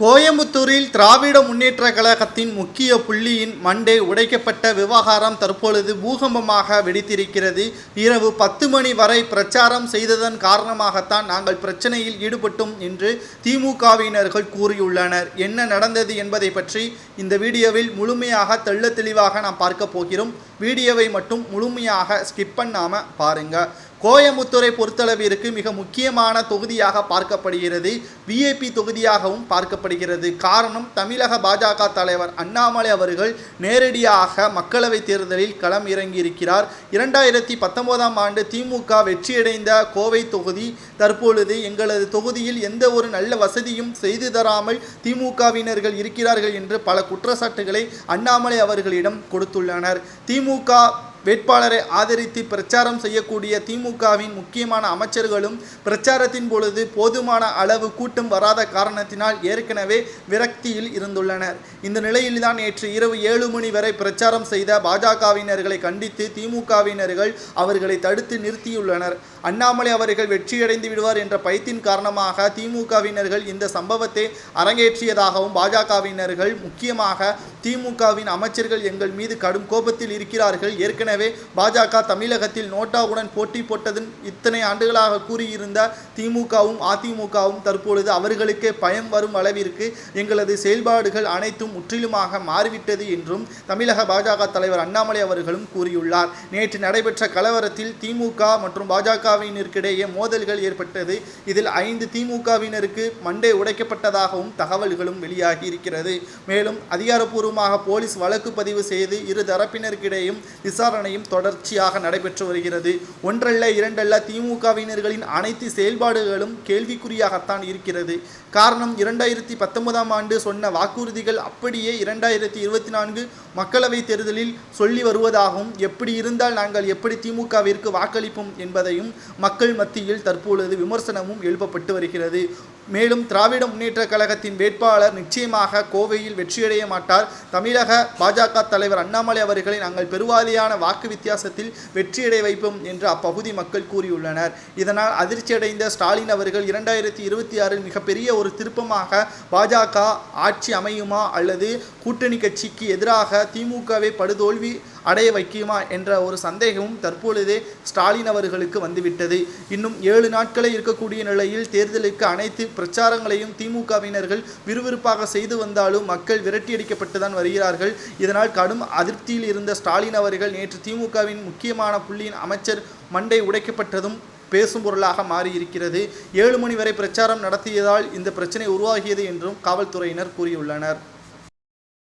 கோயம்புத்தூரில் திராவிட முன்னேற்ற கழகத்தின் முக்கிய புள்ளியின் மண்டை உடைக்கப்பட்ட விவகாரம் தற்பொழுது பூகம்பமாக வெடித்திருக்கிறது. இரவு 10 மணி வரை பிரச்சாரம் செய்ததன் காரணமாகத்தான் நாங்கள் பிரச்சனையில் ஈடுபட்டோம் என்று திமுகவினர்கள் கூறியுள்ளனர். என்ன நடந்தது என்பதை பற்றி இந்த வீடியோவில் முழுமையாக தெள்ள தெளிவாக நாம் பார்க்க போகிறோம். வீடியோவை மட்டும் முழுமையாக ஸ்கிப் பண்ணாமல் பாருங்கள். கோயம்புத்தூரை பொறுத்தளவிற்கு மிக முக்கியமான தொகுதியாக பார்க்கப்படுகிறது. விஐபி தொகுதியாகவும் பார்க்கப்படுகிறது. காரணம், தமிழக பாஜக தலைவர் அண்ணாமலை அவர்கள் நேரடியாக மக்களவைத் தேர்தலில் களம் இறங்கியிருக்கிறார். 2019ஆம் ஆண்டு திமுக வெற்றியடைந்த கோவை தொகுதி தற்பொழுது எங்களது தொகுதியில் எந்த ஒரு நல்ல வசதியும் செய்து தராமல் திமுகவினர்கள் இருக்கிறார்கள் என்று பல குற்றச்சாட்டுகளை அண்ணாமலை அவர்களிடம் கொடுத்துள்ளனர். திமுக வேட்பாளரை ஆதரித்து பிரச்சாரம் செய்யக்கூடிய திமுகவின் முக்கியமான அமைச்சர்களும் பிரச்சாரத்தின் பொழுது போதுமான அளவு கூட்டம் வராத காரணத்தினால் ஏற்கனவே விரக்தியில் இருந்துள்ளனர். இந்த நிலையில்தான் நேற்று இரவு 7 மணி வரை பிரச்சாரம் செய்த பாஜகவினர்களை கண்டித்து திமுகவினர்கள் அவர்களை தடுத்து நிறுத்தியுள்ளனர். அண்ணாமலை அவர்கள் வெற்றியடைந்து விடுவார் என்ற பயத்தின் காரணமாக திமுகவினர்கள் இந்த சம்பவத்தை அரங்கேற்றியதாகவும், பாஜகவினர்கள் முக்கியமாக திமுகவின் அமைச்சர்கள் எங்கள் மீது கடும் கோபத்தில் இருக்கிறார்கள், ஏற்கனவே பாஜக தமிழகத்தில் நோட்டாவுடன் போட்டி போட்டதன் இத்தனை ஆண்டுகளாக கூறியிருந்த திமுகவும் அதிமுகவும் தற்பொழுது அவர்களுக்கே பயம் வரும் அளவிற்கு எங்களது செயல்பாடுகள் அனைத்தும் முற்றிலுமாக மாறிவிட்டது என்றும் தமிழக பாஜக தலைவர் அண்ணாமலை அவர்களும் கூறியுள்ளார். நேற்று நடைபெற்ற கலவரத்தில் திமுக மற்றும் பாஜகவினருக்கிடையே மோதல்கள் ஏற்பட்டது. இதில் 5 திமுகவினருக்கு மண்டை உடைக்கப்பட்டதாகவும் தகவல்களும் வெளியாகி இருக்கிறது. மேலும் அதிகாரப்பூர்வமாக போலீஸ் வழக்கு பதிவு செய்து இரு தரப்பினருக்கிடையும் விசாரணையும் தொடர்ச்சியாக நடைபெற்று வருகிறது. ஒன்றல்ல இரண்டல்ல திமுகவினர்களின் அனைத்து செயல்பாடுகளும் கேள்விக்குறியாகத்தான் இருக்கிறது. காரணம், 2019ஆம் ஆண்டு சொன்ன வாக்குறுதிகள் அப்படியே 2024 மக்களவைத் தேர்தலில் சொல்லி வருவதாகவும், எப்படி இருந்தால் நாங்கள் எப்படி திமுகவிற்கு வாக்களிப்போம் என்பதையும் மக்கள் மத்தியில் தற்பொழுது விமர்சனமும் எழுப்பப்பட்டு வருகிறது. மேலும் திராவிட முன்னேற்ற கழகத்தின் வேட்பாளர் நிச்சயமாக கோவையில் வெற்றியடைய மாட்டார். தமிழக பாஜக தலைவர் அண்ணாமலை அவர்களை நாங்கள் பெருவாரியான வாக்கு வித்தியாசத்தில் வெற்றியடை வைப்போம் என்று அப்பகுதி மக்கள் கூறியுள்ளனர். இதனால் அதிர்ச்சியடைந்த ஸ்டாலின் அவர்கள் 2026 மிகப்பெரிய ஒரு திருப்பமாக பாஜக ஆட்சி அமையுமா அல்லது கூட்டணி கட்சிக்கு எதிராக திமுகவை படுதோல்வி அடைய வைக்குமா என்ற ஒரு சந்தேகமும் தற்பொழுதே ஸ்டாலின் அவர்களுக்கு வந்துவிட்டது. இன்னும் 7 நாட்களே இருக்கக்கூடிய நிலையில் தேர்தலுக்கு அனைத்து பிரச்சாரங்களையும் திமுகவினர்கள் விறுவிறுப்பாக செய்து வந்தாலும் மக்கள் விரட்டியடிக்கப்பட்டுதான் வருகிறார்கள். இதனால் கடும் அதிருப்தியில் இருந்த ஸ்டாலின் அவர்கள் நேற்று திமுகவின் முக்கியமான புள்ளியின் அமைச்சர் மண்டை உடைக்கப்பட்டதும் பேசும் பொருளாக மாறியிருக்கிறது. 7 மணி வரை பிரச்சாரம் நடத்தியதால் இந்த பிரச்சனை உருவாகியது என்றும் காவல்துறையினர் கூறியுள்ளனர்.